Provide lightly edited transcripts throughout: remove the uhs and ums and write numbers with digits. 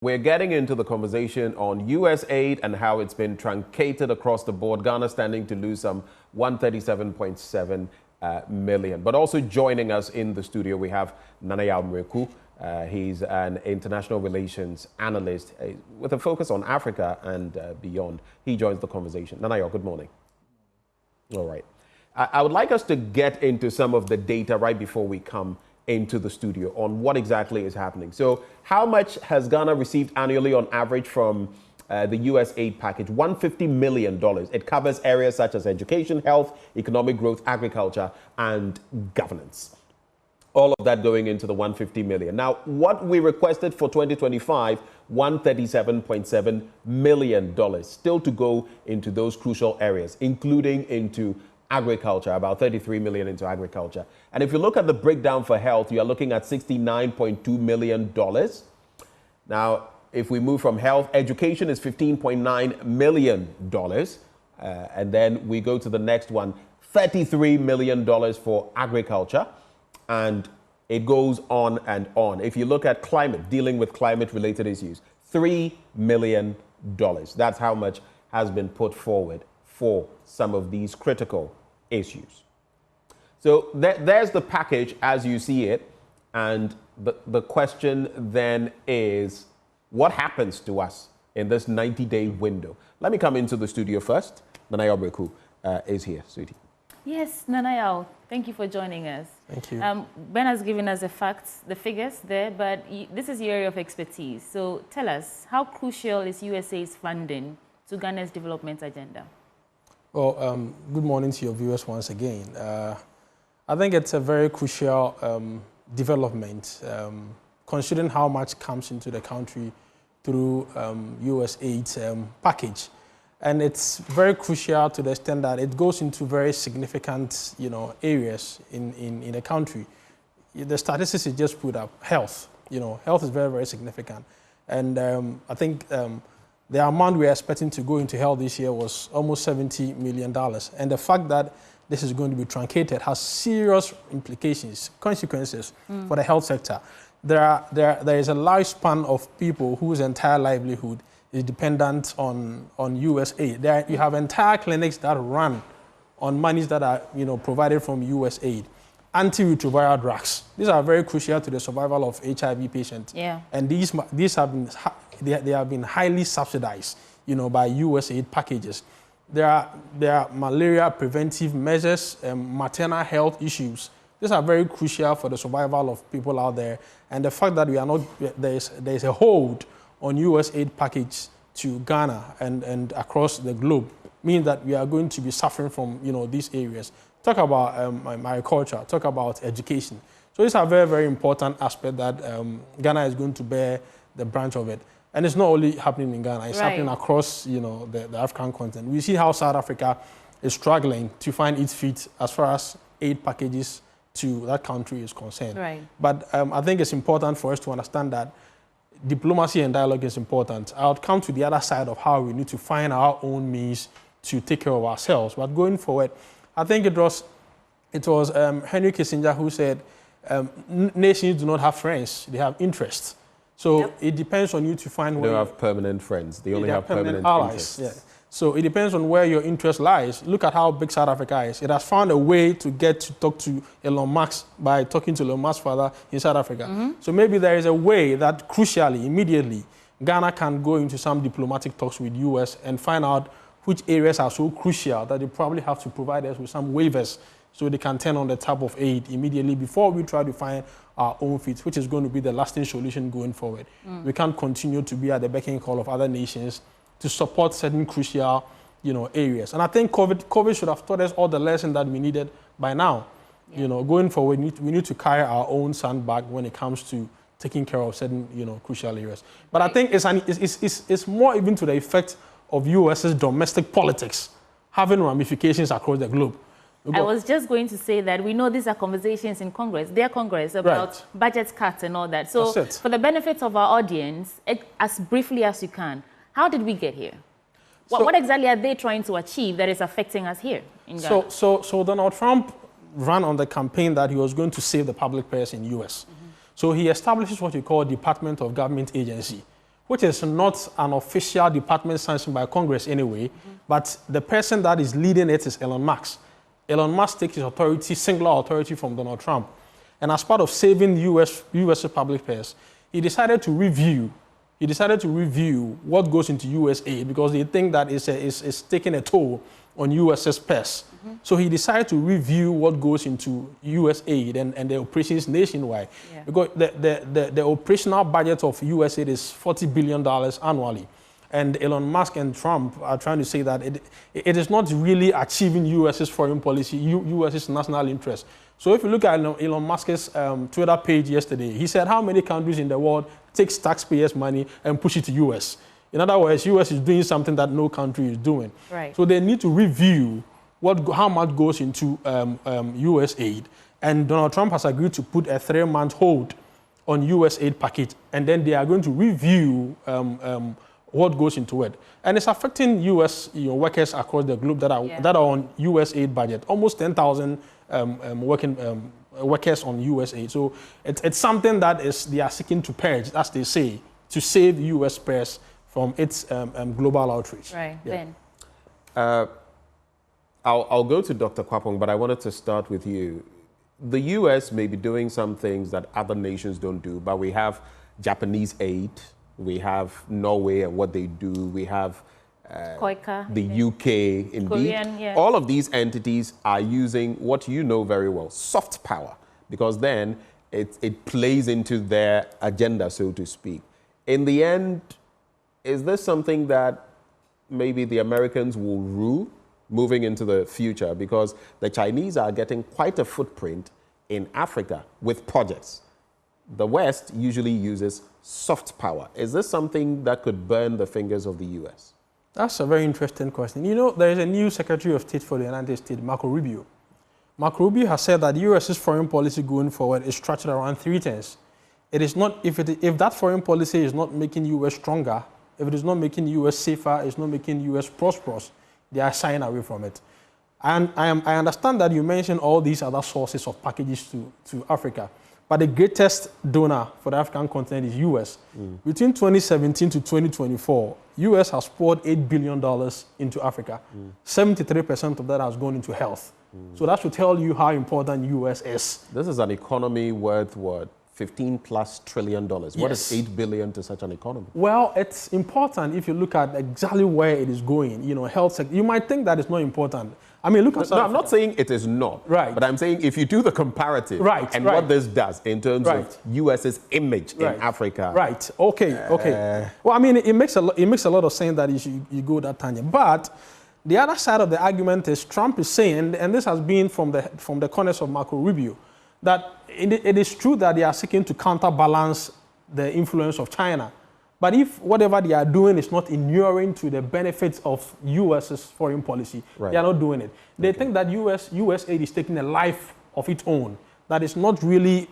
We're getting into the conversation on USAID and how it's been truncated across the board. Ghana standing to lose some 137.7 million. But also joining us in the studio, we have Nanaya Mreku. He's an international relations analyst with a focus on Africa and beyond. He joins the conversation. Nanaya, good morning. All right. I would like us to get into some of the data right before we come into the studio on what exactly is happening. So how much has Ghana received annually on average from the USAID package? $150 million. It covers areas such as education, health, economic growth, agriculture, and governance. All of that going into the $150 million. Now, what we requested for 2025, $137.7 million, still to go into those crucial areas, including into agriculture, about 33 million into agriculture. And if you look at the breakdown for health, you are looking at $69.2 million. Now, if we move from health, education is $15.9 million. And then we go to the next one, $33 million for agriculture. And it goes on and on. If you look at climate, dealing with climate-related issues, $3 million. That's how much has been put forward for some of these critical issues. So there's the package as you see it. And the question then is, what happens to us in this 90-day window? Let me come into the studio first. Nanaya Mreku is here, sweetie. Yes, Nanaya, thank you for joining us. Thank you. Ben has given us the facts, the figures there, but this is your area of expertise. So tell us, how crucial is USAID's funding to Ghana's development agenda? Well, good morning to your viewers once again. I think it's a very crucial development, considering how much comes into the country through USAID's package. And it's very crucial to the extent that it goes into very significant, areas in the country. The statistics is just put up. Health, health is very, very significant. And I think the amount we are expecting to go into health this year was almost $70 million. And the fact that this is going to be truncated has serious implications, consequences for the health sector. There is a large span of people whose entire livelihood is dependent on USAID. You have entire clinics that run on monies that are provided from USAID. Antiretroviral drugs. These are very crucial to the survival of HIV patients. Yeah. And these have been highly subsidized, by USAID packages. There are malaria preventive measures, maternal health issues. These are very crucial for the survival of people out there. And the fact that there is a hold on USAID package to Ghana and across the globe means that we are going to be suffering from these areas. Talk about agriculture, talk about education. So these are very, very important aspects that Ghana is going to bear the branch of it. And it's not only happening in Ghana, it's happening across the African continent. We see how South Africa is struggling to find its feet as far as aid packages to that country is concerned. Right. But I think it's important for us to understand that diplomacy and dialogue is important. I'll come to the other side of how we need to find our own means to take care of ourselves. But going forward, I think it was Henry Kissinger who said, nations do not have friends, they have interests. So it depends on you to find where... They don't have permanent friends, they only have permanent allies. interests. Yeah. So it depends on where your interest lies. Look at how big South Africa is. It has found a way to get to talk to Elon Musk by talking to Elon Musk's father in South Africa. So maybe there is a way that crucially, immediately, Ghana can go into some diplomatic talks with US and find out which areas are so crucial that they probably have to provide us with some waivers so they can turn on the tap of aid immediately before we try to find our own feet, which is going to be the lasting solution going forward. We can't continue to be at the beck and call of other nations to support certain crucial, areas. And I think COVID should have taught us all the lessons that we needed by now. Yeah. Going forward, we need to carry our own sandbag when it comes to taking care of certain, crucial areas. But I think it's more even to the effect of US's domestic politics having ramifications across the globe. I was just going to say that we know these are conversations in Congress, their Congress, about budget cuts and all that. So for the benefit of our audience, as briefly as you can, how did we get here? What exactly are they trying to achieve that is affecting us here in Ghana? So Donald Trump ran on the campaign that he was going to save the public purse in the US. So he establishes what we call Department of Government Agency, which is not an official department sanctioned by Congress anyway, but the person that is leading it is Elon Musk. Elon Musk takes his authority, singular authority from Donald Trump. And as part of saving US public purse, he decided to review what goes into USAID because they think that it's taking a toll on US's purse. So he decided to review what goes into USAID and the operations nationwide. Yeah. Because the operational budget of USAID is $40 billion annually. And Elon Musk and Trump are trying to say that it is not really achieving US's foreign policy, US's national interest. So if you look at Elon Musk's Twitter page yesterday, he said how many countries in the world takes taxpayers' money and push it to US. In other words, US is doing something that no country is doing. Right. So they need to review how much goes into USAID. And Donald Trump has agreed to put a 3-month hold on USAID package. And then they are going to review what goes into it. And it's affecting US workers across the globe that are on USAID budget. Almost 10,000 workers on USAID. So it's something that they are seeking to purge, as they say, to save US purse from its global outreach. Right, yeah. Ben. I'll go to Dr. Kwapong, but I wanted to start with you. The US may be doing some things that other nations don't do, but we have Japanese aid, we have Norway and what they do, we have the UK, indeed. Korean, yeah. All of these entities are using what you know very well, soft power, because then it plays into their agenda, so to speak. In the end, is this something that maybe the Americans will rule moving into the future? Because the Chinese are getting quite a footprint in Africa with projects. The West usually uses soft power. Is this something that could burn the fingers of the US? That's a very interesting question. You know, there is a new Secretary of State for the United States, Marco Rubio. Marco Rubio has said that the US's foreign policy going forward is structured around 3 things. It is not, if that foreign policy is not making US stronger, if it is not making US safer, it's not making US prosperous, they are shying away from it. And I understand that you mentioned all these other sources of packages to Africa, but the greatest donor for the African continent is US. Between 2017 to 2024, US has poured $8 billion into Africa. 73% of that has gone into health. So that should tell you how important US is. This is an economy worth what? $15+ trillion. Yes. What is $8 billion to such an economy? Well, it's important if you look at exactly where it is going. You know, health sector. You might think that it's not important. I mean, look at No, I'm not saying it is not. Right. But I'm saying if you do the comparative what this does in terms of US's image in Africa. Right. Okay. Okay. Well, I mean, it makes a lot of sense that you go that tangent. But the other side of the argument is Trump is saying, and this has been from the corners of Marco Rubio, that it is true that they are seeking to counterbalance the influence of China. But if whatever they are doing is not inuring to the benefits of US's foreign policy, they are not doing it. They think that USAID is taking a life of its own, that is not really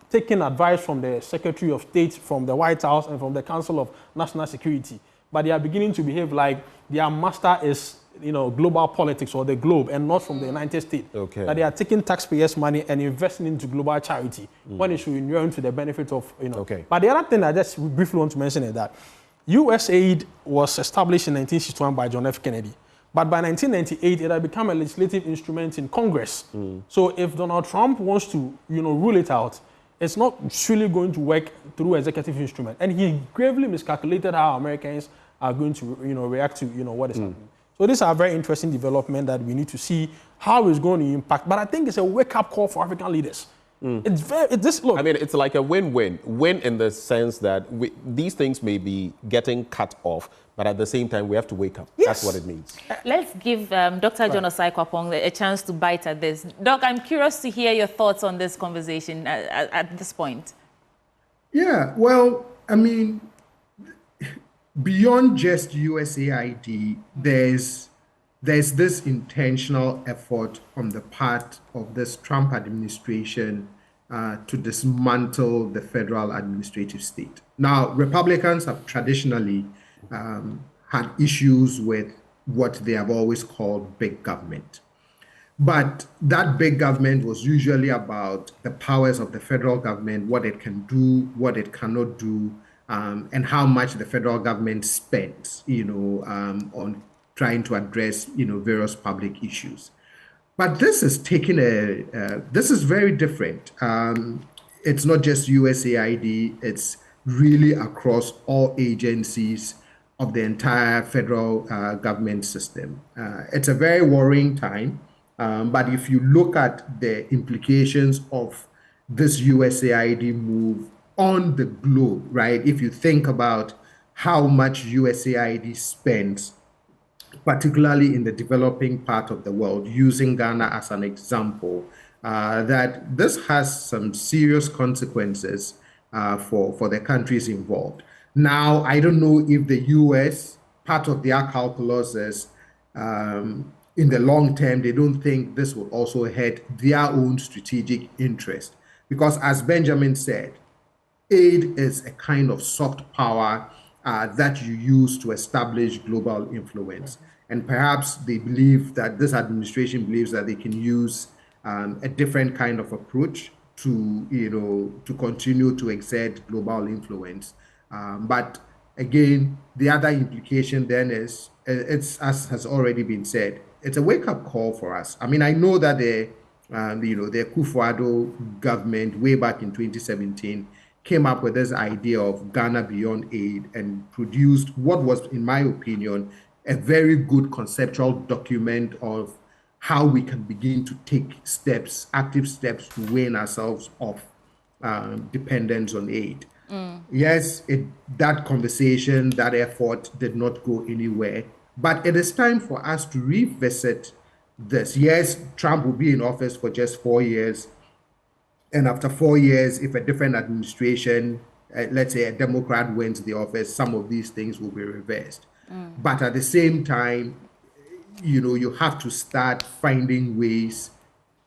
taking advice from the Secretary of State, from the White House, and from the Council of National Security. But they are beginning to behave like their master is global politics or the globe and not from the United States. Okay. That they are taking taxpayers' money and investing into global charity when it should inure to the benefit of, Okay. But the other thing I just briefly want to mention is that USAID was established in 1961 by John F. Kennedy. But by 1998, it had become a legislative instrument in Congress. So if Donald Trump wants to, rule it out, it's not surely going to work through executive instrument. And he gravely miscalculated how Americans are going to, react to, what is happening. So these are very interesting development that we need to see how it's going to impact. But I think it's a wake-up call for African leaders. Look. I mean, it's like a win-win. Win in the sense that these things may be getting cut off, but at the same time, we have to wake up. Yes. That's what it means. Let's give Dr. John Osai Kwapong a chance to bite at this. Doc, I'm curious to hear your thoughts on this conversation at this point. Yeah, well, I mean, beyond just USAID, there's this intentional effort on the part of this Trump administration to dismantle the federal administrative state. Now, Republicans have traditionally had issues with what they have always called big government. But that big government was usually about the powers of the federal government, what it can do, what it cannot do, and how much the federal government spends, on trying to address, various public issues. But this is this is very different. It's not just USAID, it's really across all agencies of the entire federal government system. It's a very worrying time, but if you look at the implications of this USAID move on the globe, right? If you think about how much USAID spends, particularly in the developing part of the world, using Ghana as an example, that this has some serious consequences for the countries involved. Now, I don't know if the US, part of their calculus is in the long term, they don't think this will also hurt their own strategic interest. Because as Benjamin said, aid is a kind of soft power that you use to establish global influence. And perhaps they believe that this administration believes that they can use a different kind of approach to, to continue to exert global influence. But again, the other implication then is, it's as has already been said, it's a wake-up call for us. I mean, I know that the Akufo-Addo government way back in 2017 came up with this idea of Ghana Beyond Aid and produced what was, in my opinion, a very good conceptual document of how we can begin to take steps, active steps to wean ourselves off dependence on aid. Yes, that conversation, that effort did not go anywhere, but it is time for us to revisit this. Yes, Trump will be in office for just 4 years. And after 4 years, if a different administration, let's say a Democrat wins the office, some of these things will be reversed. But at the same time, you have to start finding ways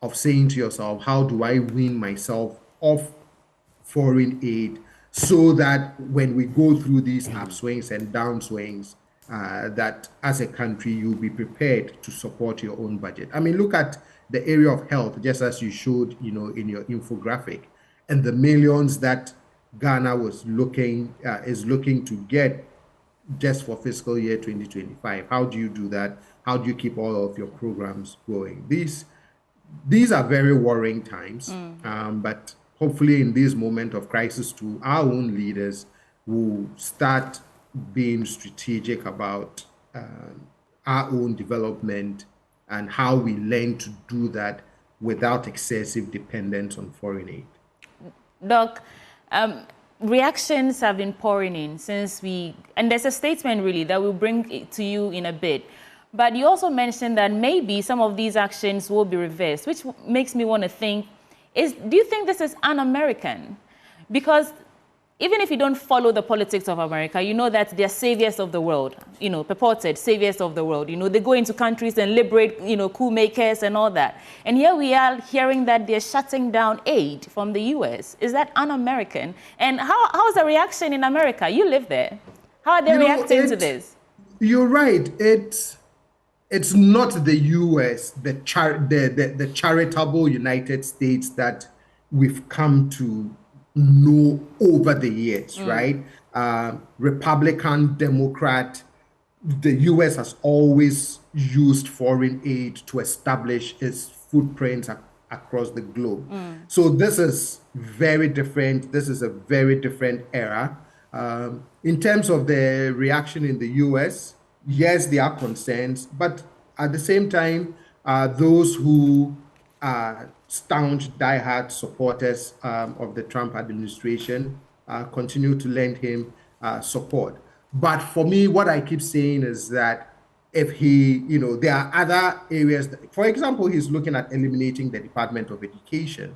of saying to yourself, how do I wean myself off foreign aid so that when we go through these upswings and downswings, that as a country, you'll be prepared to support your own budget. I mean, look at the area of health, just as you showed, in your infographic, and the millions that Ghana is looking to get just for fiscal year 2025. How do you do that? How do you keep all of your programs going? These are very worrying times, but hopefully in this moment of crisis too, our own leaders will start being strategic about our own development and how we learn to do that without excessive dependence on foreign aid. Doc, reactions have been pouring in and there's a statement really that we'll bring it to you in a bit. But you also mentioned that maybe some of these actions will be reversed, which makes me want to think, do you think this is un-American? Because even if you don't follow the politics of America, you know that they're saviors of the world, purported saviors of the world. They go into countries and liberate, coup makers and all that. And here we are hearing that they're shutting down aid from the US. Is that un-American? And how's the reaction in America? You live there. How are they reacting to this? You're right. It's not the US, the charitable United States that we've come to know over the years, right? Republican, Democrat, the US has always used foreign aid to establish its footprints across the globe. So this is very different. This is a very different era. In terms of the reaction in the US, yes, there are concerns, but at the same time, those who are staunch, diehard supporters of the Trump administration continue to lend him support. But for me, what I keep saying is that if there are other areas, for example, he's looking at eliminating the Department of Education.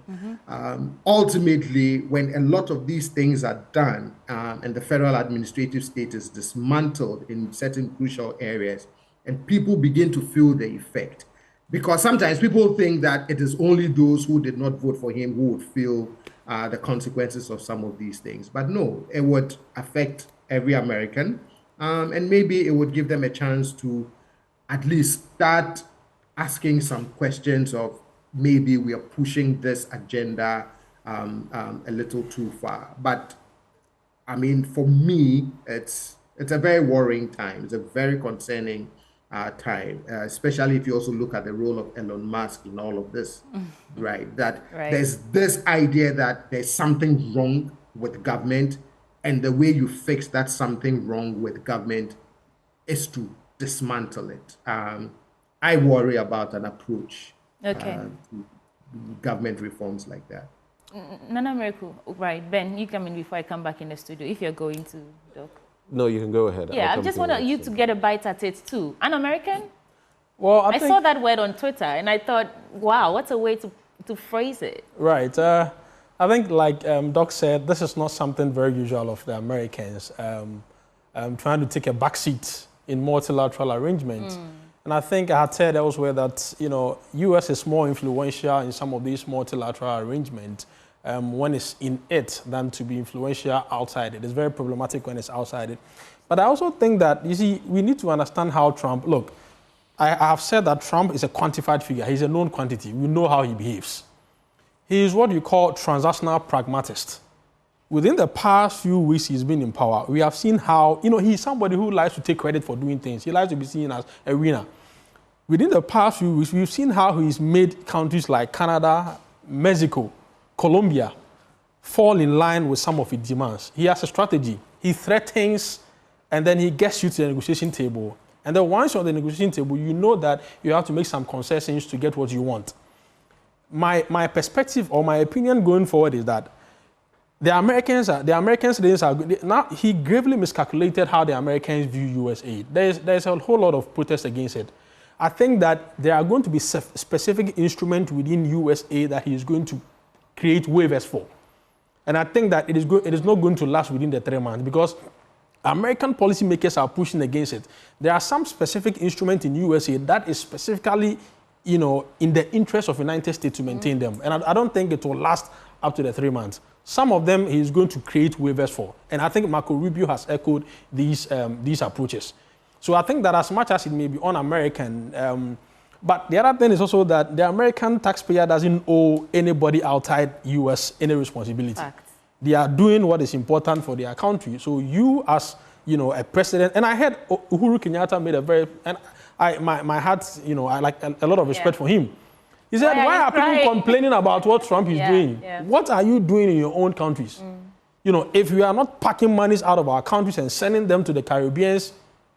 Ultimately, when a lot of these things are done and the federal administrative state is dismantled in certain crucial areas, and people begin to feel the effect, because sometimes people think that it is only those who did not vote for him who would feel the consequences of some of these things. But no, it would affect every American. And maybe it would give them a chance to at least start asking some questions of maybe we are pushing this agenda a little too far. But I mean, for me, it's a very worrying time. It's a very concerning time, especially if you also look at the role of Elon Musk in all of this, right? That there's this idea that there's something wrong with government, and the way you fix that something wrong with government is to dismantle it. I worry about an approach to government reforms like that. Nana Miracle, right? Ben, you come in before I come back in the studio, if you're going to, Doc. No, you can go ahead. Yeah, I just want you to get a bite at it too. An American? Well, I saw that word on Twitter and I thought, wow, what's a way to phrase it? Right. I think, like Doc said, this is not something very usual of the Americans trying to take a backseat in multilateral arrangements. And I think I had said elsewhere that, U.S. is more influential in some of these multilateral arrangements when it's in it than to be influential outside it. It's very problematic when it's outside it. But I also think that, you see, we need to understand how Trump, look, I have said that Trump is a quantified figure. He's a known quantity. We know how he behaves. He is what you call transactional pragmatist. Within the past few weeks he's been in power, we have seen how, he's somebody who likes to take credit for doing things. He likes to be seen as a winner. Within the past few weeks, we've seen how he's made countries like Canada, Mexico, Colombia fall in line with some of its demands. He has a strategy. He threatens, and then he gets you to the negotiation table. And then once you're on the negotiation table, you know that you have to make some concessions to get what you want. My perspective or my opinion going forward is that the American citizens are good. Now, he gravely miscalculated how the Americans view USAID. There's a whole lot of protest against it. I think that there are going to be specific instruments within USAID that he is going to create waivers for. And I think that it is not going to last within the 3 months because American policymakers are pushing against it. There are some specific instruments in USAID that is specifically, in the interest of the United States to maintain them. And I don't think it will last up to the 3 months. Some of them he is going to create waivers for. And I think Marco Rubio has echoed these approaches. So I think that as much as it may be un-American, but the other thing is also that the American taxpayer doesn't owe anybody outside US any responsibility. Fact. They are doing what is important for their country. So you as, a president, and I heard Uhuru Kenyatta made a very, and my heart, I like a lot of respect for him. He said, why are people complaining about what Trump is doing? Yeah. What are you doing in your own countries? If we are not packing monies out of our countries and sending them to the Caribbeans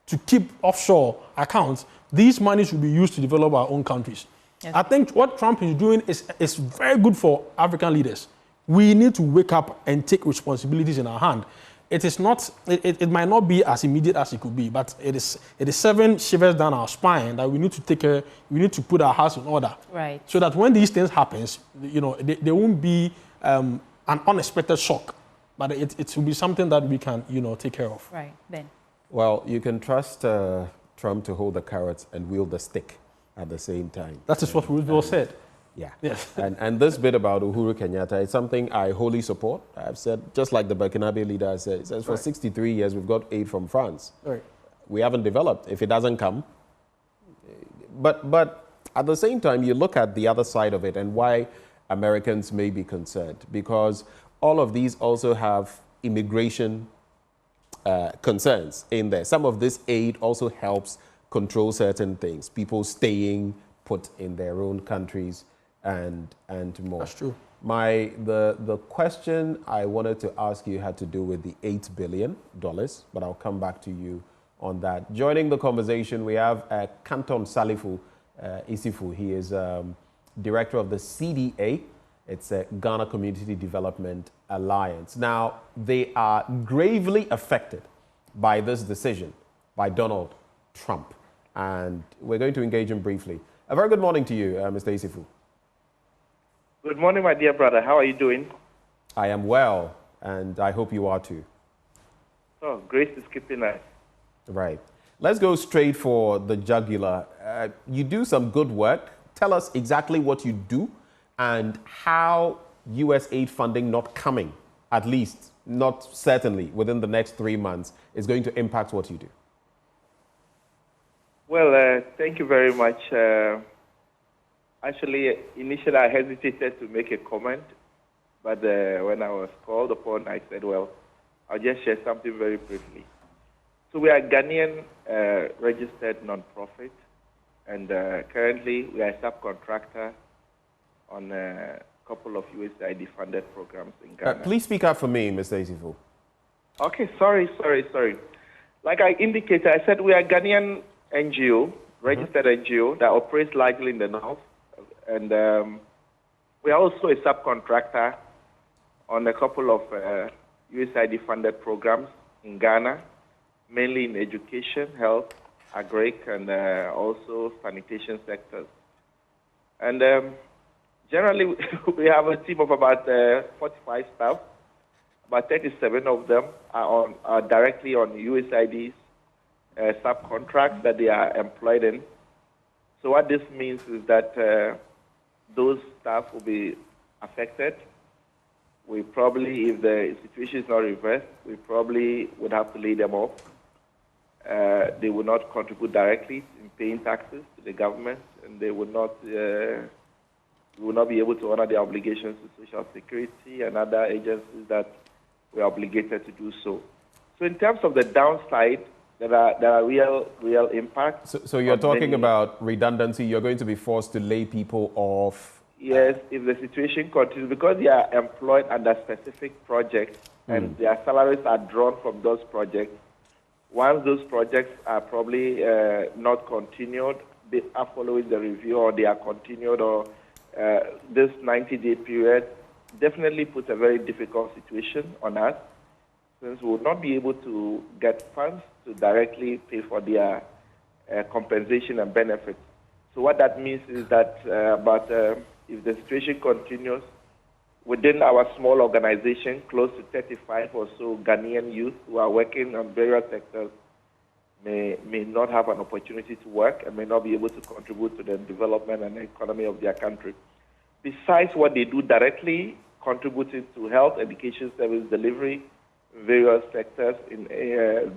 to keep offshore accounts, these monies will be used to develop our own countries. Yes. I think what Trump is doing is very good for African leaders. We need to wake up and take responsibilities in our hand. It is not. It might not be as immediate as it could be, but it is 7 shivers down our spine that we need to take care. We need to put our house in order, right? So that when these things happens, there won't be an unexpected shock, but it will be something that we can take care of. Right, Ben. Well, you can trust Trump to hold the carrots and wield the stick at the same time. That is what Roosevelt said. Yeah. Yes. and this bit about Uhuru Kenyatta is something I wholly support. I've said, just like the Burkinabe leader has said, it says for 63 years we've got aid from France. Right. We haven't developed. If it doesn't come. But at the same time, you look at the other side of it and why Americans may be concerned. Because all of these also have immigration concerns in there. Some of this aid also helps control certain things. People staying put in their own countries and more. That's true. The question I wanted to ask you had to do with the $8 billion, but I'll come back to you on that. Joining the conversation, we have Canton Salifu Isifu. He is director of the CDA. It's a Ghana Community Development Alliance. Now, they are gravely affected by this decision by Donald Trump. And we're going to engage him briefly. A very good morning to you, Mr. Isifu. Good morning, my dear brother. How are you doing? I am well, and I hope you are too. Oh, grace is keeping us. Right. Let's go straight for the jugular. You do some good work. Tell us exactly what you do and how USAID funding not coming, at least, not certainly, within the next 3 months, is going to impact what you do. Well, thank you very much. Actually, initially I hesitated to make a comment, but when I was called upon, I said, well, I'll just share something very briefly. So we are a Ghanaian registered non-profit, and currently we are a subcontractor on a couple of USAID funded programs in Ghana. Please speak up for me, Mr. Isifu. Okay, sorry. Like I indicated, I said we are a Ghanaian NGO, registered NGO that operates largely in the north, and we are also a subcontractor on a couple of USAID funded programs in Ghana, mainly in education, health, agric, and also sanitation sectors. And generally, we have a team of about 45 staff. About 37 of them are directly on USAID's subcontracts that they are employed in. So what this means is that those staff will be affected. We probably, if the situation is not reversed, we probably would have to lay them off. They will not contribute directly in paying taxes to the government, and they will not be able to honor their obligations to Social Security and other agencies that we are obligated to do so. So in terms of the downside, there are real impacts. So you're talking about redundancy. You're going to be forced to lay people off. Yes, if the situation continues, because they are employed under specific projects and their salaries are drawn from those projects. Once those projects are probably not continued, they are following the review, or they are continued, or this 90-day period definitely puts a very difficult situation on us, since we will not be able to get funds to directly pay for their compensation and benefits. So what that means is that if the situation continues, within our small organization, close to 35 or so Ghanaian youth who are working on various sectors may not have an opportunity to work and may not be able to contribute to the development and economy of their country. Besides what they do directly, contributing to health, education, service delivery in various sectors in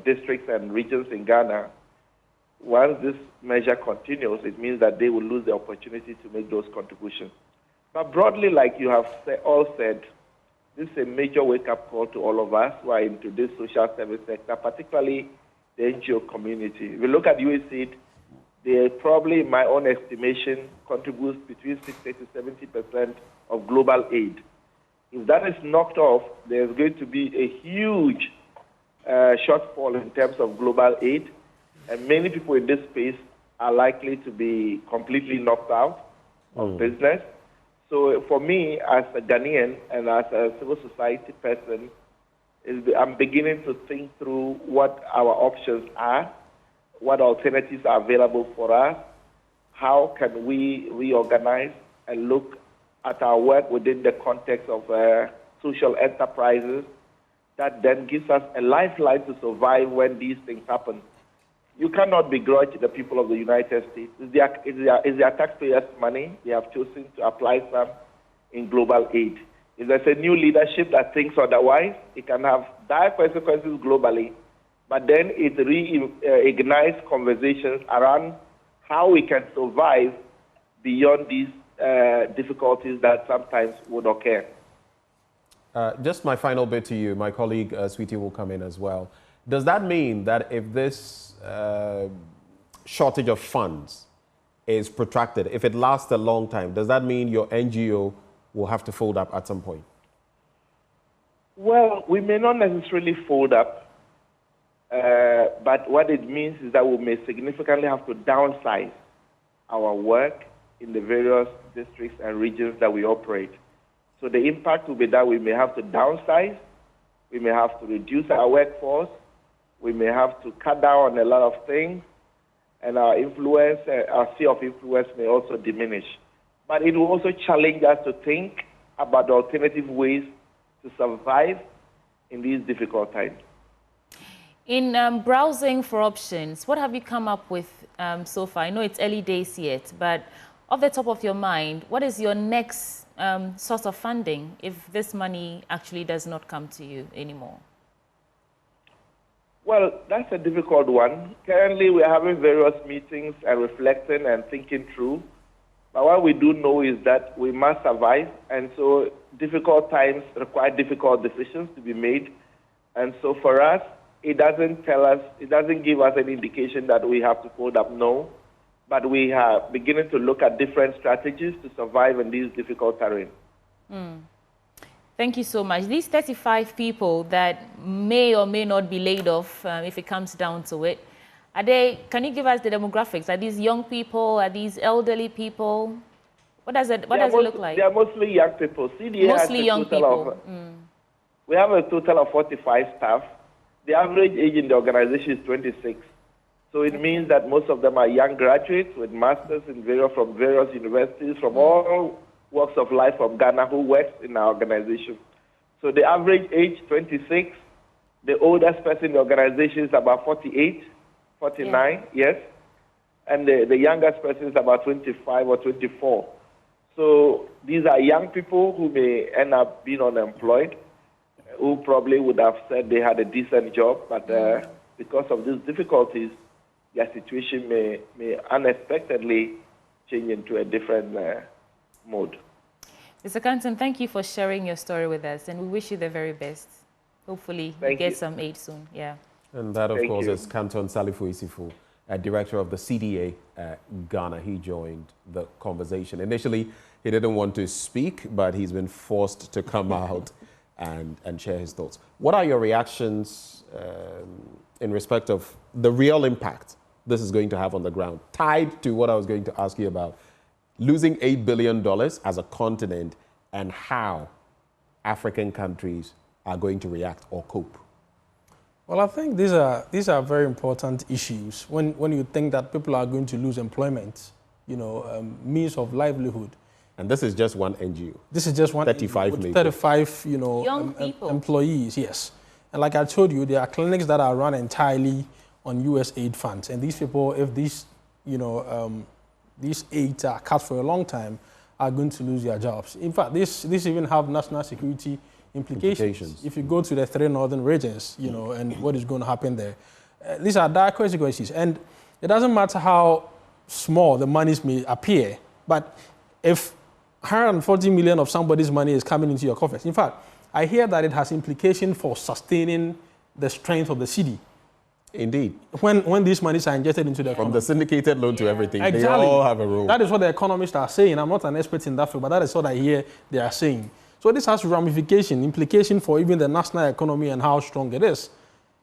districts and regions in Ghana, once this measure continues, it means that they will lose the opportunity to make those contributions. But broadly, like you have all said, this is a major wake-up call to all of us who are into this social service sector, particularly the NGO community. If we look at USAID, they probably, in my own estimation, contributes between 60 to 70% of global aid. If that is knocked off, there's going to be a huge shortfall in terms of global aid, and many people in this space are likely to be completely knocked out of business. So for me, as a Ghanaian and as a civil society person, I'm beginning to think through what our options are, what alternatives are available for us, how can we reorganize and look at our work within the context of social enterprises that then gives us a lifeline to survive when these things happen. You cannot begrudge the people of the United States. It's their taxpayers' money. They have chosen to apply some in global aid. If there's a new leadership that thinks otherwise, it can have dire consequences globally, but then it reignites conversations around how we can survive beyond these difficulties that sometimes would occur. Just my final bit to you, my colleague Sweetie will come in as well. Does that mean that if this shortage of funds is protracted, if it lasts a long time, does that mean your NGO will have to fold up at some point? Well, we may not necessarily fold up, but what it means is that we may significantly have to downsize our work in the various districts and regions that we operate. So the impact will be that we may have to downsize, we may have to reduce our workforce, we may have to cut down on a lot of things, and our influence, our sphere of influence may also diminish. But it will also challenge us to think about alternative ways to survive in these difficult times. In browsing for options, what have you come up with so far? I know it's early days yet, but off the top of your mind, what is your next source of funding if this money actually does not come to you anymore? Well, that's a difficult one. Currently, we are having various meetings and reflecting and thinking through. But what we do know is that we must survive, and so difficult times require difficult decisions to be made. And so for us, it doesn't give us any indication that we have to fold up, no. But we are beginning to look at different strategies to survive in these difficult terrain. Thank you so much. These 35 people that may or may not be laid off, if it comes down to it, can you give us the demographics? Are these young people? Are these elderly people? What does it look like? They are mostly young people. CDA mostly young people. We have a total of 45 staff. The average age in the organization is 26. So it means that most of them are young graduates with masters from various universities, from all walks of life from Ghana who works in our organization. So the average age, 26. The oldest person in the organization is about 48, 49, yes. And the youngest person is about 25 or 24. So these are young people who may end up being unemployed, who probably would have said they had a decent job, but because of these difficulties, their situation may unexpectedly change into a different mode. Mr. Canton, thank you for sharing your story with us, and we wish you the very best. Hopefully, you get some aid soon. Yeah. And that, of course, is Canton Salifu Isifu, director of the CDA Ghana. He joined the conversation. Initially, he didn't want to speak, but he's been forced to come out and share his thoughts. What are your reactions in respect of the real impact this is going to have on the ground, tied to what I was going to ask you about, losing $8 billion as a continent, and how African countries are going to react or cope? Well, I think these are very important issues when you think that people are going to lose employment, means of livelihood. And this is just one NGO. This is just one 35 NGO, 35, young people. Employees, yes. And like I told you, there are clinics that are run entirely on USAID funds. And these people, if these aids are cut for a long time, are going to lose their jobs. In fact, this even have national security implications. If you go to the 3 northern regions, and what is going to happen there. These are dire consequences. And it doesn't matter how small the monies may appear, but if 140 million of somebody's money is coming into your coffers. In fact, I hear that it has implications for sustaining the strength of the city. Indeed. When these monies are injected into the economy. From the syndicated loan to everything, exactly. They all have a role. That is what the economists are saying. I'm not an expert in that field, but that is what I hear they are saying. So this has implication for even the national economy and how strong it is.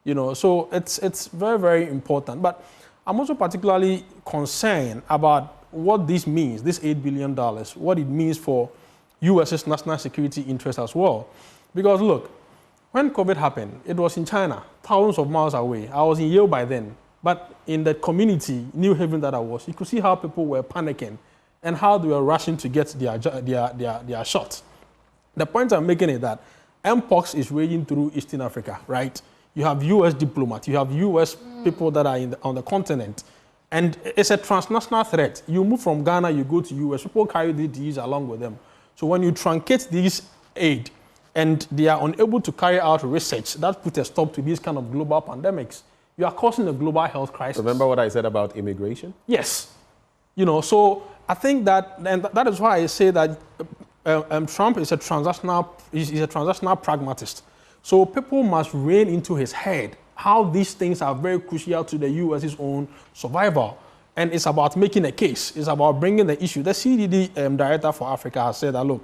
So it's very, very important. But I'm also particularly concerned about what this means, this $8 billion, what it means for U.S.'s national security interests as well. Because look, when COVID happened, it was in China, thousands of miles away. I was in Yale by then. But in the community, New Haven that I was, you could see how people were panicking and how they were rushing to get their shots. The point I'm making is that Mpox is raging through Eastern Africa, right? You have U.S. diplomats, you have U.S. people that are on the continent. And it's a transnational threat. You move from Ghana, you go to U.S., people carry the disease along with them. So when you truncate this aid and they are unable to carry out research, that puts a stop to these kind of global pandemics. You are causing a global health crisis. Remember what I said about immigration? Yes. So I think that, and that is why I say that Trump is a transactional pragmatist. So people must rein into his head how these things are very crucial to the U.S.'s own survival. And it's about making a case. It's about bringing the issue. The CDD director for Africa has said that, look,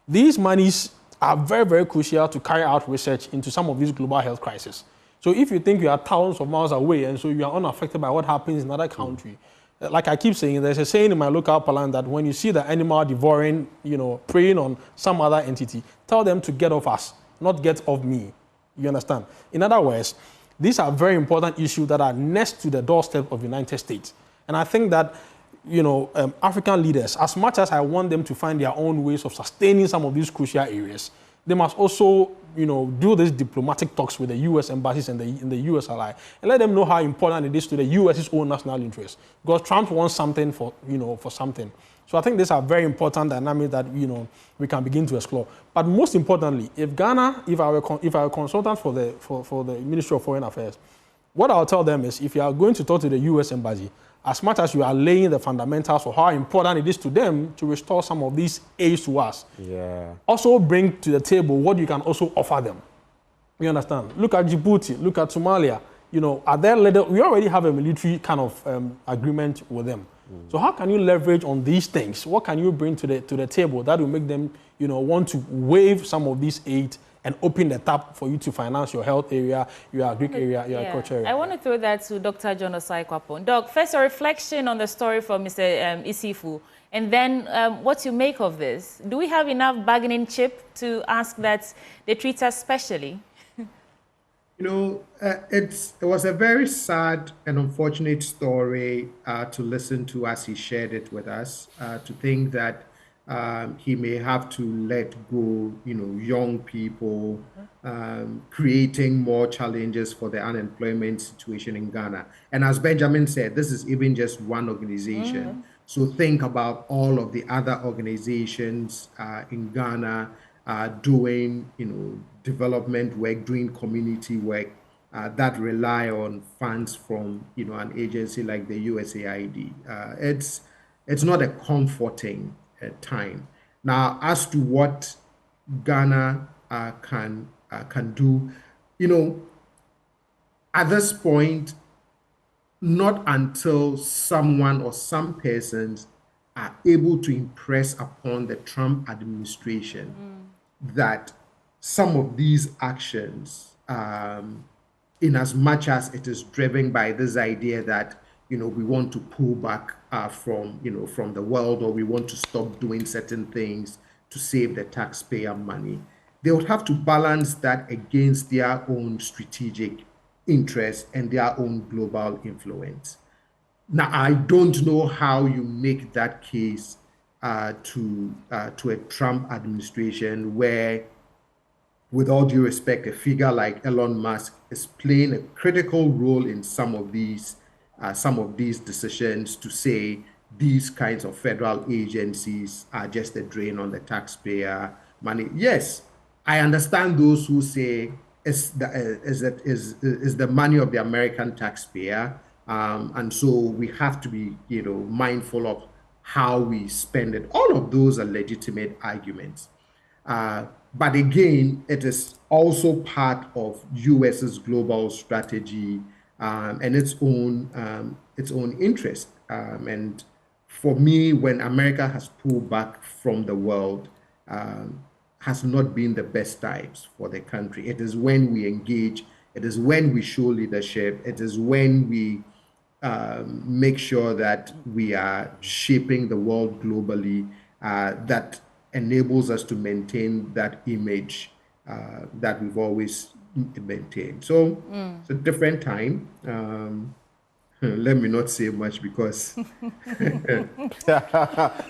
these monies are very, very crucial to carry out research into some of these global health crises. So if you think you are thousands of miles away and so you are unaffected by what happens in another country, like I keep saying, there's a saying in my local parlance that when you see the animal devouring, preying on some other entity, tell them to get off us, not get off me. You understand? In other words, these are very important issues that are next to the doorstep of the United States. And I think that, African leaders, as much as I want them to find their own ways of sustaining some of these crucial areas, they must also, do these diplomatic talks with the U.S. embassies and the U.S. ally, and let them know how important it is to the U.S.'s own national interests. Because Trump wants something for something. So I think these are very important dynamics that, we can begin to explore. But most importantly, if I were a consultant for the Ministry of Foreign Affairs, what I'll tell them is if you are going to talk to the U.S. embassy, as much as you are laying the fundamentals for how important it is to them to restore some of these aids to us, also bring to the table what you can also offer them. You understand? Look at Djibouti, look at Somalia. You know, are there we already have a military kind of agreement with them. So how can you leverage on these things? What can you bring to the table that will make them, you know, want to waive some of these aid and open the tap for you to finance your health area, your agric area, your agriculture area? I want to throw that to Dr. John Osai-Kwapong. Doc, first a reflection on the story from Mr. Isifu, and then what you make of this. Do we have enough bargaining chip to ask that they treat us specially? You know, it was a very sad and unfortunate story to listen to as he shared it with us, to think that he may have to let go, you know, young people, creating more challenges for the unemployment situation in Ghana. And as Benjamin said, this is even just one organization. So think about all of the other organizations in Ghana doing, you know, development work, doing community work that rely on funds from, you know, an agency like the USAID. It's not a comforting time. Now, as to what Ghana can do, you know, at this point, not until someone or some persons are able to impress upon the Trump administration that some of these actions, in as much as it is driven by this idea that, you know, we want to pull back from, you know, from the world, or we want to stop doing certain things to save the taxpayer money, they would have to balance that against their own strategic interests and their own global influence. Now, I don't know how you make that case to a Trump administration where, with all due respect, a figure like Elon Musk is playing a critical role in some of these decisions to say these kinds of federal agencies are just a drain on the taxpayer money. Yes, I understand those who say is the money of the American taxpayer, and so we have to be, you know, mindful of how we spend it. All of those are legitimate arguments. But again, it is also part of US's global strategy and its own interest. And for me, when America has pulled back from the world, has not been the best times for the country. It is when we engage, it is when we show leadership, it is when we make sure that we are shaping the world globally, that enables us to maintain that image that we've always maintained. So it's a different time. Let me not say much because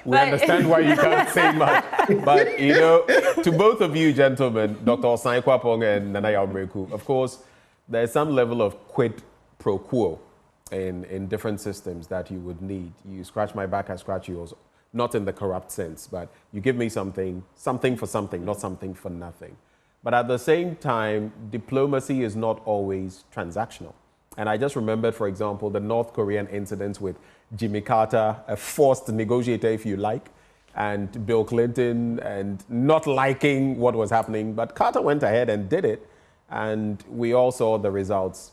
we understand why you can't say much. But, you know, to both of you gentlemen, Dr. Osai-Kwapong and Nana Yaw-Breku, of course, there's some level of quid pro quo in different systems that you would need. You scratch my back, I scratch yours. Not in the corrupt sense, but you give me something for something, not something for nothing. But at the same time, diplomacy is not always transactional. And I just remembered, for example, the North Korean incident with Jimmy Carter, a forced negotiator, if you like, and Bill Clinton, and not liking what was happening. But Carter went ahead and did it, and we all saw the results.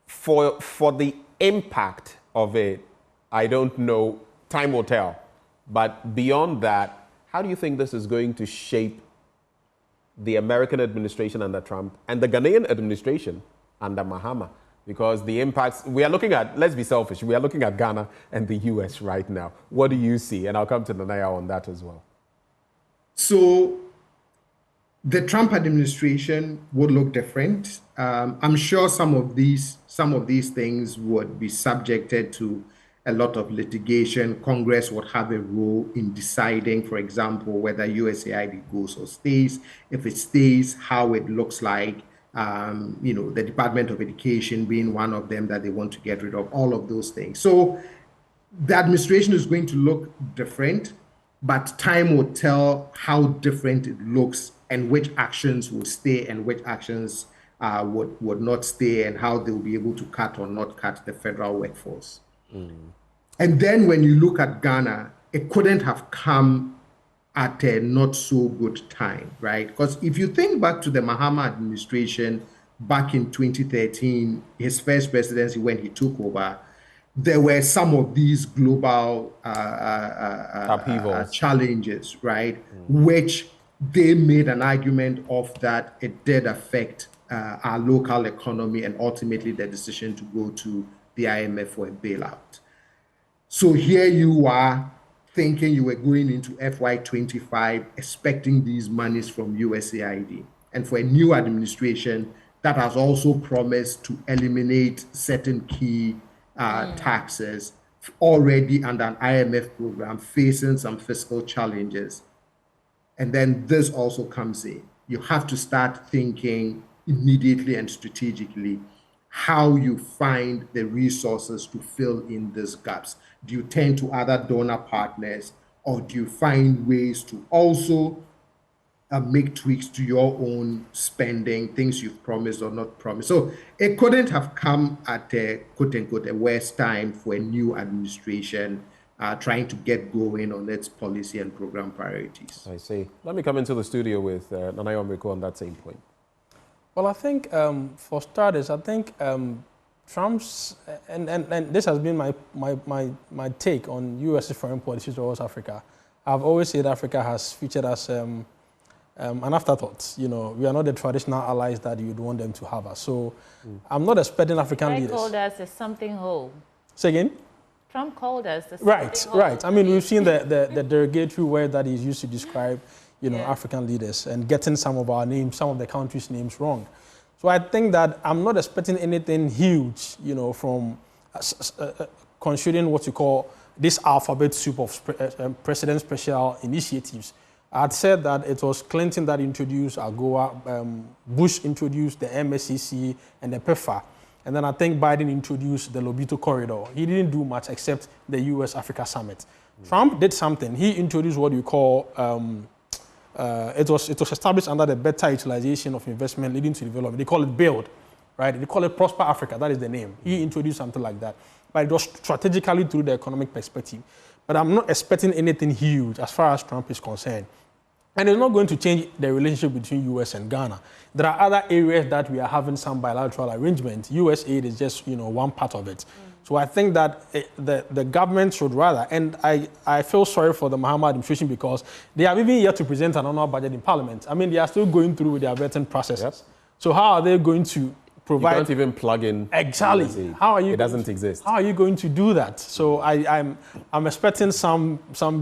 For the impact of it, I don't know, time will tell. But beyond that, how do you think this is going to shape the American administration under Trump and the Ghanaian administration under Mahama? Because the impacts, we are looking at, let's be selfish, we are looking at Ghana and the US right now. What do you see? And I'll come to Nana on that as well. So the Trump administration would look different. I'm sure some of these things would be subjected to a lot of litigation. Congress would have a role in deciding, for example, whether USAID goes or stays. If it stays, how it looks like, you know, the Department of Education being one of them that they want to get rid of, all of those things. So the administration is going to look different, but time will tell how different it looks and which actions will stay and which actions would not stay, and how they'll be able to cut or not cut the federal workforce. And then when you look at Ghana, it couldn't have come at a not so good time, right? Because if you think back to the Mahama administration back in 2013, his first presidency when he took over, there were some of these global challenges, right? Which they made an argument of that it did affect our local economy and ultimately the decision to go to the IMF for a bailout. So here you are thinking you were going into FY25 expecting these monies from USAID. And for a new administration that has also promised to eliminate certain key taxes already under an IMF program facing some fiscal challenges. And then this also comes in. You have to start thinking immediately and strategically how you find the resources to fill in these gaps. Do you turn to other donor partners, or do you find ways to also make tweaks to your own spending, things you've promised or not promised? So it couldn't have come at a quote-unquote a worst time for a new administration trying to get going on its policy and program priorities. I see. Let me come into the studio with Nana Yomiko on that same point. Well, I think for starters, I think Trump's, and this has been my take on U.S. foreign policy towards Africa. I've always said Africa has featured as an afterthought. You know, we are not the traditional allies that you'd want them to have us. So I'm not expecting African leaders. Trump called us a something whole. Say again? Trump called us a something whole. Right. I mean, we've seen the derogatory word that is used to describe, you know, African leaders and getting some of our names, some of the countries' names wrong. So I think that I'm not expecting anything huge, you know, from considering what you call this alphabet soup of president special initiatives. I'd said that it was Clinton that introduced AGOA, Bush introduced the MSCC and the PEFA, and then I think Biden introduced the Lobito Corridor. He didn't do much except the US-Africa Summit. Trump did something. He introduced what you call, it was established under the better utilization of investment leading to development. They call it BUILD, right? They call it Prosper Africa, that is the name. He introduced something like that. But it was strategically through the economic perspective. But I'm not expecting anything huge as far as Trump is concerned. And it's not going to change the relationship between US and Ghana. There are other areas that we are having some bilateral arrangement. USAID is just, you know, one part of it. So I think that the government should rather, and I feel sorry for the Mahama administration because they have even yet to present an annual budget in Parliament. I mean, they are still going through with their vetting processes. Yep. So how are they going to provide? You can't even plug in. Exactly. How are you? It doesn't exist. How are you going to do that? So I'm expecting some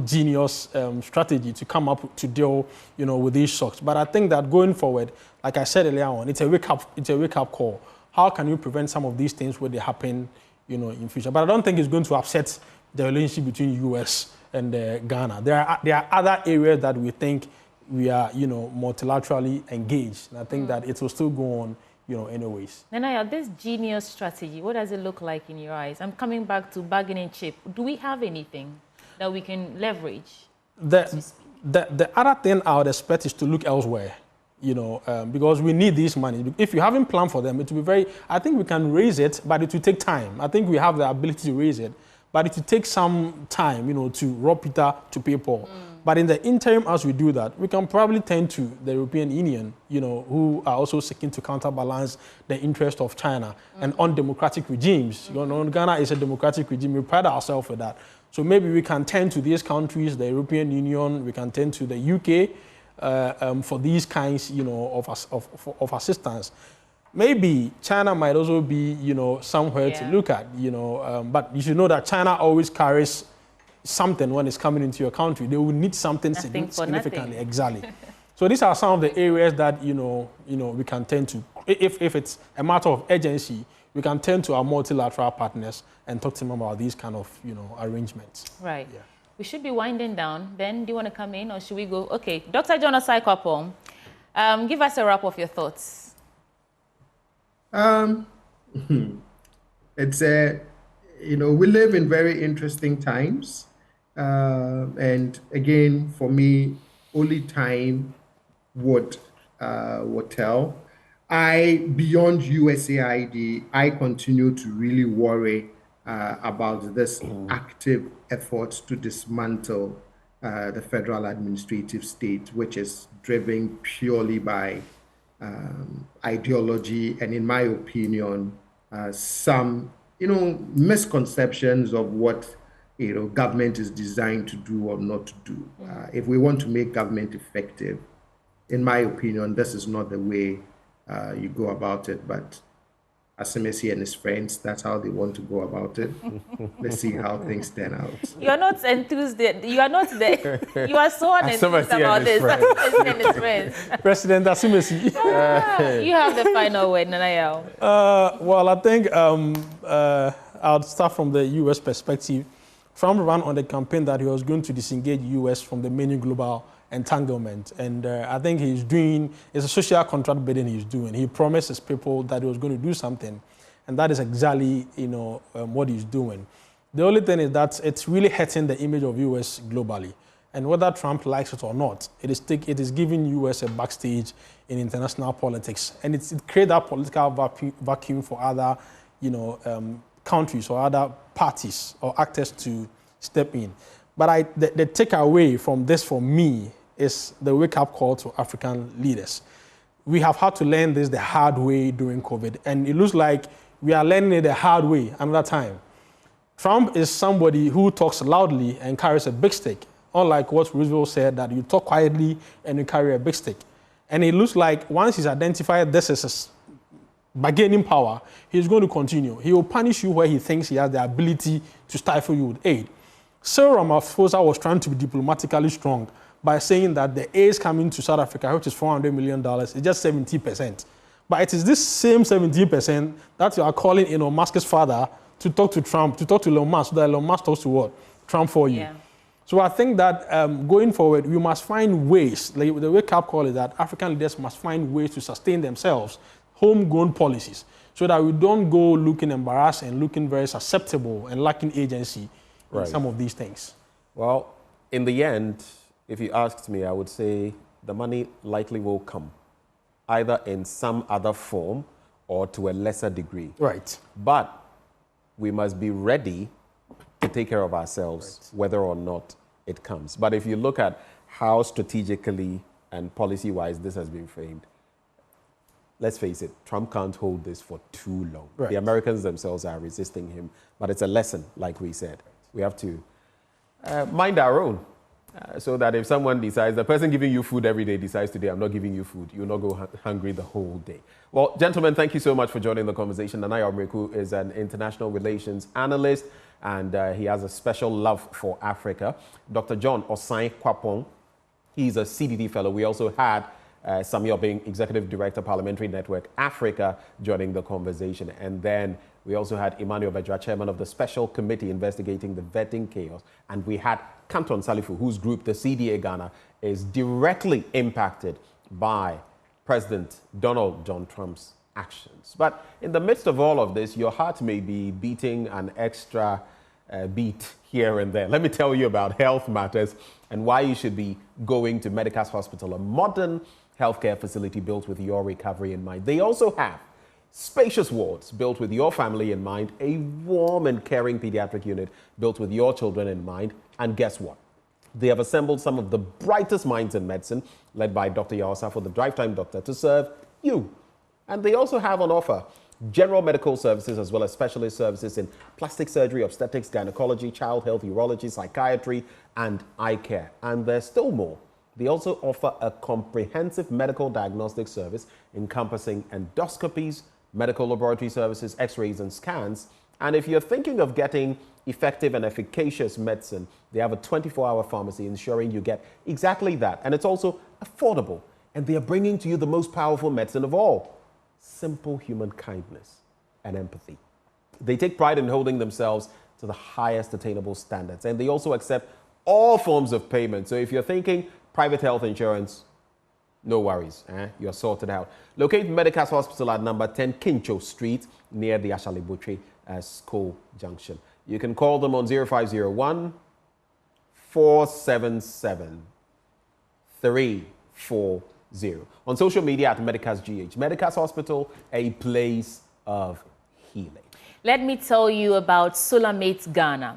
genius strategy to come up to deal, you know, with these shocks. But I think that going forward, like I said earlier on, it's a wake up call. How can you prevent some of these things when they happen, you know, in future? But I don't think it's going to upset the relationship between US and Ghana. There are other areas that we think we are, you know, multilaterally engaged. And I think that it will still go on, you know, anyways. Nanaya, this genius strategy, what does it look like in your eyes? I'm coming back to bargaining chip. Do we have anything that we can leverage? The other thing I would expect is to look elsewhere, you know, because we need this money. If you haven't planned for them, it will be very, I think we can raise it, but it will take time. I think we have the ability to raise it, but it will take some time, you know, to rob Peter to pay Paul. But in the interim, as we do that, we can probably turn to the European Union, you know, who are also seeking to counterbalance the interest of China and undemocratic regimes. You know, Ghana is a democratic regime. We pride ourselves with that. So maybe we can turn to these countries, the European Union, we can turn to the UK for these kinds, you know, of assistance. Maybe China might also be, you know, somewhere to look at, you know, but you should know that China always carries something when it's coming into your country. They will need something significantly. Exactly. So these are some of the areas that, you know, we can turn to. If it's a matter of urgency, we can turn to our multilateral partners and talk to them about these kind of, you know, arrangements. Right. Yeah. We should be winding down. Ben, do you want to come in or should we go? Okay, Dr. John Osai-Kwapong, give us a wrap of your thoughts. It's you know, we live in very interesting times. And again, for me, only time would tell. Beyond USAID, I continue to really worry about this active efforts to dismantle the federal administrative state, which is driven purely by ideology and, in my opinion, some, misconceptions of what, government is designed to do or not to do. If we want to make government effective, in my opinion, this is not the way you go about it. But Asimesi and his friends, that's how they want to go about it. Let's see how things turn out. You're not enthused. You are not there. You are so unenthused about this. Asimesi and his friends. President Asimesi. You have the final word, Nanayao. Well, I think I'll start from the U.S. perspective. Trump ran on the campaign that he was going to disengage U.S. from the many global entanglement. And I think it's a social contract bidding he's doing. He promised his people that he was going to do something. And that is exactly, what he's doing. The only thing is that it's really hurting the image of U.S. globally. And whether Trump likes it or not, it is giving U.S. a backstage in international politics. And it creates that political vacuum for other, countries or other parties or actors to step in. But the takeaway from this for me is the wake-up call to African leaders. We have had to learn this the hard way during COVID, and it looks like we are learning it the hard way another time. Trump is somebody who talks loudly and carries a big stick, unlike what Roosevelt said, that you talk quietly and you carry a big stick. And it looks like once he's identified this as bargaining power, he's going to continue. He will punish you where he thinks he has the ability to stifle you with aid. Cyril Ramaphosa was trying to be diplomatically strong by saying that the aid coming to South Africa, which is $400 million, is just 70%. But it is this same 70% that you are calling Musk's father to talk to Trump, to talk to Elon Musk, so that Elon Musk talks to what? Trump for you. Yeah. So I think that going forward, we must find ways, like the wake-up call is that African leaders must find ways to sustain themselves, homegrown policies, so that we don't go looking embarrassed and looking very susceptible and lacking agency in some of these things. Well, in the end, if you asked me, I would say the money likely will come, either in some other form or to a lesser degree. Right. But we must be ready to take care of ourselves, whether or not it comes. But if you look at how strategically and policy-wise this has been framed, let's face it, Trump can't hold this for too long. Right. The Americans themselves are resisting him, but it's a lesson, like we said. We have to mind our own, so that if someone decides, the person giving you food every day decides today, I'm not giving you food, you'll not go hungry the whole day. Well, gentlemen, thank you so much for joining the conversation. Nanaya Omreku is an international relations analyst, and he has a special love for Africa. Dr. John Osai Kwapong, he's a CDD fellow. We also had Samuel Bing, Executive Director, Parliamentary Network Africa, joining the conversation. And then we also had Emmanuel Bajwa, Chairman of the Special Committee investigating the vetting chaos. And we had Canton Salifu, whose group, the CDA Ghana, is directly impacted by President Donald John Trump's actions. But in the midst of all of this, your heart may be beating an extra beat here and there. Let me tell you about health matters and why you should be going to Medicas Hospital, a modern healthcare facility built with your recovery in mind. They also have spacious wards built with your family in mind, a warm and caring pediatric unit built with your children in mind. And guess what? They have assembled some of the brightest minds in medicine, led by Dr. Yaosafo, the drive time doctor, to serve you. And they also have on offer general medical services as well as specialist services in plastic surgery, obstetrics, gynecology, child health, urology, psychiatry, and eye care. And there's still more. They also offer a comprehensive medical diagnostic service encompassing endoscopies, medical laboratory services, x-rays, and scans. And if you're thinking of getting effective and efficacious medicine, they have a 24-hour pharmacy ensuring you get exactly that. And it's also affordable. And they are bringing to you the most powerful medicine of all: simple human kindness and empathy. They take pride in holding themselves to the highest attainable standards. And they also accept all forms of payment. So if you're thinking private health insurance, no worries, you're sorted out. Locate Medicas Hospital at number 10 Kincho Street near the Ashalibutre School Junction. You can call them on 0501 477 340. On social media at Medicas GH. Medicas Hospital, a place of healing. Let me tell you about Solamate Ghana.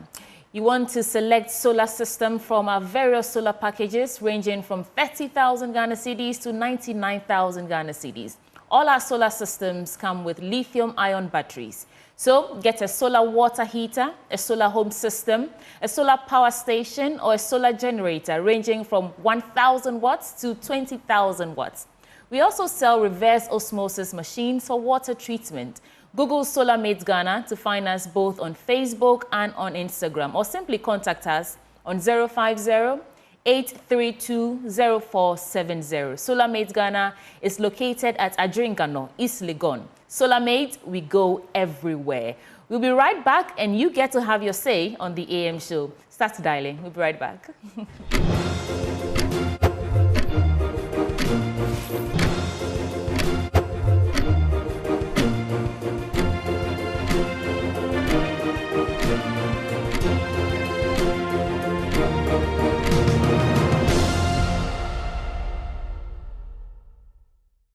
You want to select solar system from our various solar packages ranging from 30,000 Ghana cedis to 99,000 Ghana cedis. All our solar systems come with lithium-ion batteries. So get a solar water heater, a solar home system, a solar power station, or a solar generator ranging from 1,000 watts to 20,000 watts. We also sell reverse osmosis machines for water treatment. Google Solar Mates Ghana to find us both on Facebook and on Instagram, or simply contact us on 050-832-0470. Solar Mates Ghana is located at Adringano, East Legon. Solar Mates, we go everywhere. We'll be right back, and you get to have your say on the AM show. Start dialing. We'll be right back.